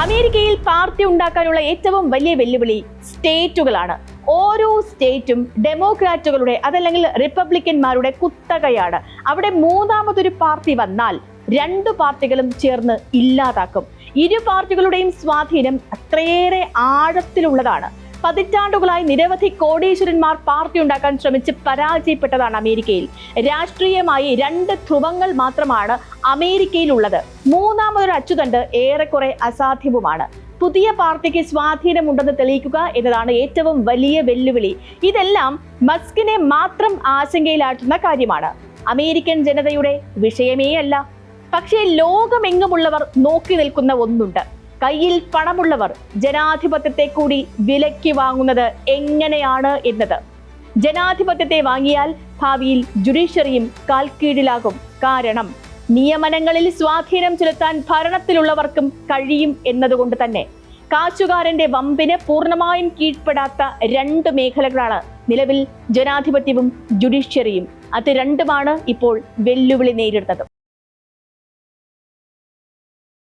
അമേരിക്കയിൽ പാർട്ടി ഉണ്ടാക്കാനുള്ള ഏറ്റവും വലിയ വെല്ലുവിളി സ്റ്റേറ്റുകളാണ്. ഓരോ സ്റ്റേറ്റും ഡെമോക്രാറ്റുകളുടെ അതല്ലെങ്കിൽ റിപ്പബ്ലിക്കന്മാരുടെ കുത്തകയാണ്. അവിടെ മൂന്നാമതൊരു പാർട്ടി വന്നാൽ രണ്ടു പാർട്ടികളും ചേർന്ന് ഇല്ലാതാക്കും. ഇരു പാർട്ടികളുടെയും സ്വാധീനം അത്രയേറെ ആഴത്തിലുള്ളതാണ്. പതിറ്റാണ്ടുകളായി നിരവധി കോടീശ്വരന്മാർ പാർട്ടി ഉണ്ടാക്കാൻ ശ്രമിച്ച് പരാജയപ്പെട്ടതാണ് അമേരിക്കയിൽ. രാഷ്ട്രീയമായി രണ്ട് ധ്രുവങ്ങൾ മാത്രമാണ് അമേരിക്കയിലുള്ളത്. മൂന്നാമതൊരു അച്ചുതണ്ട് ഏറെക്കുറെ അസാധ്യവുമാണ്. പുതിയ പാർട്ടിക്ക് സ്വാധീനമുണ്ടെന്ന് തെളിയിക്കുക എന്നതാണ് ഏറ്റവും വലിയ വെല്ലുവിളി. ഇതെല്ലാം മസ്കിനെ മാത്രം ആശങ്കയിലാട്ടുന്ന കാര്യമാണ്. അമേരിക്കൻ ജനതയുടെ വിഷയമേ അല്ല. പക്ഷേ ലോകമെങ്ങുമുള്ളവർ നോക്കി നിൽക്കുന്ന ഒന്നുണ്ട്. കയ്യിൽ പണമുള്ളവർ ജനാധിപത്യത്തെ കൂടി വിലയ്ക്ക് വാങ്ങുന്നത് എങ്ങനെയാണ് എന്നത്. ജനാധിപത്യത്തെ വാങ്ങിയാൽ ഭാവിയിൽ ജുഡീഷ്യറിയും കാൽക്കീഴിലാകും. കാരണം നിയമനങ്ങളിൽ സ്വാധീനം ചെലുത്താൻ ഭരണത്തിലുള്ളവർക്കും കഴിയും എന്നതുകൊണ്ട് തന്നെ. കാശുകാരന്റെ വമ്പിന് പൂർണ്ണമായും കീഴ്പ്പെടാത്ത രണ്ട് മേഖലകളാണ് നിലവിൽ ജനാധിപത്യവും ജുഡീഷ്യറിയും. അത് രണ്ടുമാണ് ഇപ്പോൾ വെല്ലുവിളി നേരിടുന്നത്.